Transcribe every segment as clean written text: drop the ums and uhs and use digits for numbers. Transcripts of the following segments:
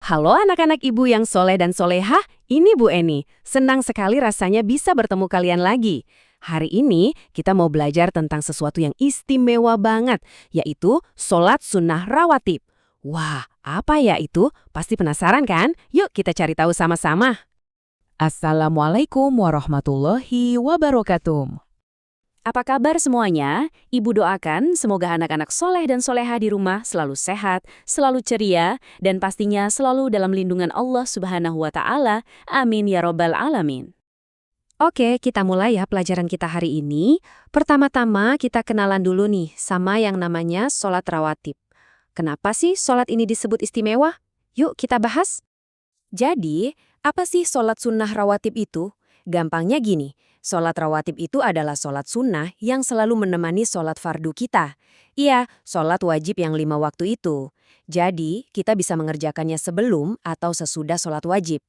Halo anak-anak ibu yang soleh dan solehah, ini Bu Eni. Senang sekali rasanya bisa bertemu kalian lagi. Hari ini kita mau belajar tentang sesuatu yang istimewa banget, yaitu sholat sunnah rawatib. Wah, apa ya itu? Pasti penasaran kan? Yuk kita cari tahu sama-sama. Assalamualaikum warahmatullahi wabarakatuh. Apa kabar semuanya? Ibu doakan semoga anak-anak soleh dan soleha di rumah selalu sehat, selalu ceria, dan pastinya selalu dalam lindungan Allah Subhanahu wa Ta'ala. Amin ya Robbal 'Alamin. Oke, kita mulai ya pelajaran kita hari ini. Pertama-tama kita kenalan dulu nih sama yang namanya sholat rawatib. Kenapa sih sholat ini disebut istimewa? Yuk kita bahas. Jadi, apa sih sholat sunnah rawatib itu? Gampangnya gini, sholat rawatib itu adalah sholat sunnah yang selalu menemani sholat fardu kita. Iya, sholat wajib yang 5 waktu itu. Jadi, kita bisa mengerjakannya sebelum atau sesudah sholat wajib.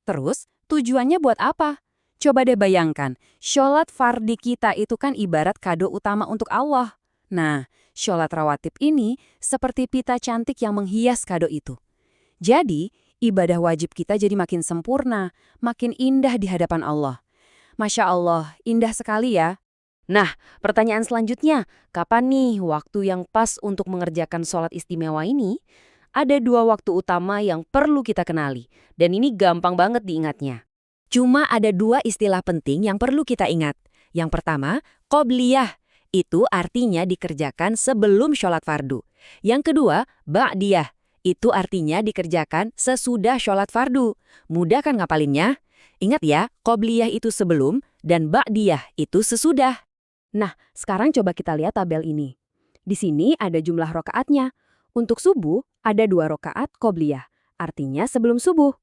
Terus, tujuannya buat apa? Coba deh bayangkan, sholat fardi kita itu kan ibarat kado utama untuk Allah. Nah, sholat rawatib ini seperti pita cantik yang menghias kado itu. Jadi, ibadah wajib kita jadi makin sempurna, makin indah di hadapan Allah. Masya Allah, indah sekali ya. Nah, pertanyaan selanjutnya, kapan nih waktu yang pas untuk mengerjakan sholat istimewa ini? Ada 2 waktu utama yang perlu kita kenali, dan ini gampang banget diingatnya. Cuma ada 2 istilah penting yang perlu kita ingat. Yang pertama, qobliyah. Itu artinya dikerjakan sebelum sholat fardu. Yang kedua, ba'diyah. Itu artinya dikerjakan sesudah sholat fardu. Mudah kan ngapalinnya? Ingat ya, qobliyah itu sebelum dan ba'diyah itu sesudah. Nah, sekarang coba kita lihat tabel ini. Di sini ada jumlah rokaatnya. Untuk subuh, ada 2 rokaat qobliyah, artinya sebelum subuh.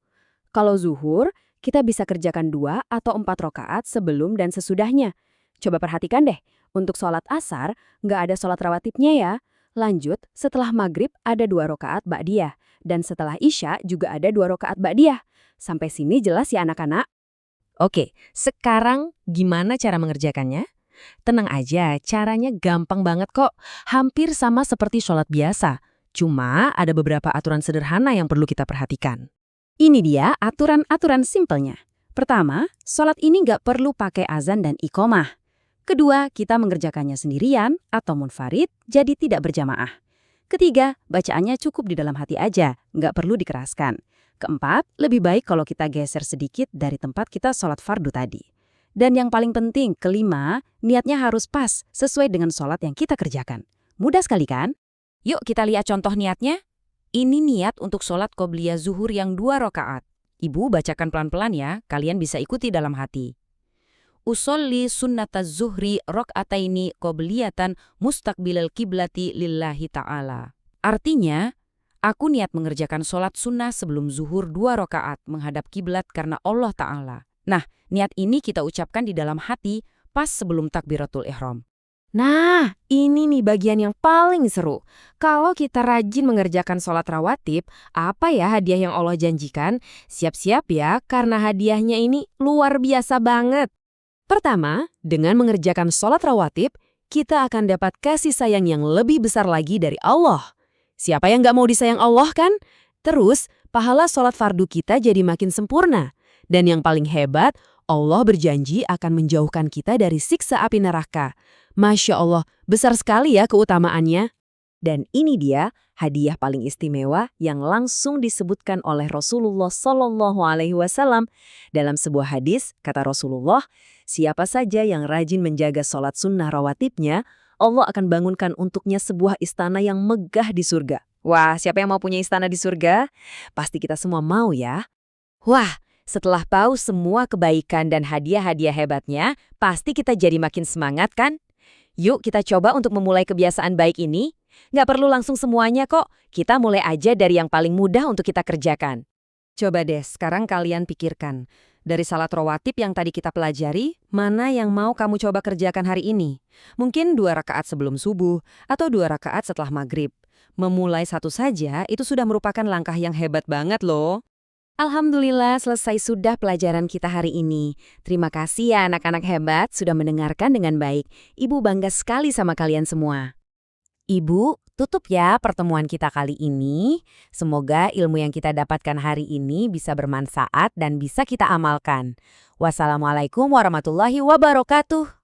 Kalau zuhur, kita bisa kerjakan 2 atau 4 rokaat sebelum dan sesudahnya. Coba perhatikan deh, untuk sholat asar, nggak ada sholat rawatibnya ya. Lanjut, setelah maghrib ada 2 rokaat ba'diyah, dan setelah isya juga ada 2 rokaat ba'diyah. Sampai sini jelas ya anak-anak? Oke, sekarang gimana cara mengerjakannya? Tenang aja, caranya gampang banget kok. Hampir sama seperti sholat biasa. Cuma ada beberapa aturan sederhana yang perlu kita perhatikan. Ini dia aturan-aturan simpelnya. Pertama, sholat ini nggak perlu pakai azan dan iqomah. Kedua, kita mengerjakannya sendirian atau munfarid, jadi tidak berjamaah. Ketiga, bacaannya cukup di dalam hati aja, nggak perlu dikeraskan. Keempat, lebih baik kalau kita geser sedikit dari tempat kita sholat fardu tadi. Dan yang paling penting, kelima, niatnya harus pas, sesuai dengan sholat yang kita kerjakan. Mudah sekali kan? Yuk kita lihat contoh niatnya. Ini niat untuk sholat qobliyah zuhur yang 2 rokaat. Ibu bacakan pelan-pelan ya, kalian bisa ikuti dalam hati. Usolli sunnataz zuhri rok'ataini qobliyatan mustaqbilal kiblati lillahi ta'ala. Artinya, aku niat mengerjakan sholat sunnah sebelum zuhur 2 rokaat menghadap kiblat karena Allah Ta'ala. Nah, niat ini kita ucapkan di dalam hati pas sebelum takbiratul ihram. Nah, ini nih bagian yang paling seru. Kalau kita rajin mengerjakan sholat rawatib, apa ya hadiah yang Allah janjikan? Siap-siap ya, karena hadiahnya ini luar biasa banget. Pertama, dengan mengerjakan sholat rawatib, kita akan dapat kasih sayang yang lebih besar lagi dari Allah. Siapa yang nggak mau disayang Allah kan? Terus, pahala sholat fardu kita jadi makin sempurna. Dan yang paling hebat, Allah berjanji akan menjauhkan kita dari siksa api neraka. Masya Allah, besar sekali ya keutamaannya. Dan ini dia hadiah paling istimewa yang langsung disebutkan oleh Rasulullah SAW. Dalam sebuah hadis, kata Rasulullah, siapa saja yang rajin menjaga sholat sunnah rawatibnya, Allah akan bangunkan untuknya sebuah istana yang megah di surga. Wah, siapa yang mau punya istana di surga? Pasti kita semua mau ya. Wah, setelah tahu semua kebaikan dan hadiah-hadiah hebatnya, pasti kita jadi makin semangat kan? Yuk kita coba untuk memulai kebiasaan baik ini. Nggak perlu langsung semuanya kok, kita mulai aja dari yang paling mudah untuk kita kerjakan. Coba deh, sekarang kalian pikirkan. Dari salat rawatib yang tadi kita pelajari, mana yang mau kamu coba kerjakan hari ini? Mungkin 2 rakaat sebelum subuh, atau 2 rakaat setelah maghrib. Memulai satu saja, itu sudah merupakan langkah yang hebat banget loh. Alhamdulillah selesai sudah pelajaran kita hari ini. Terima kasih ya anak-anak hebat sudah mendengarkan dengan baik. Ibu bangga sekali sama kalian semua. Ibu, Tutup ya pertemuan kita kali ini. Semoga ilmu yang kita dapatkan hari ini bisa bermanfaat dan bisa kita amalkan. Wassalamualaikum warahmatullahi wabarakatuh.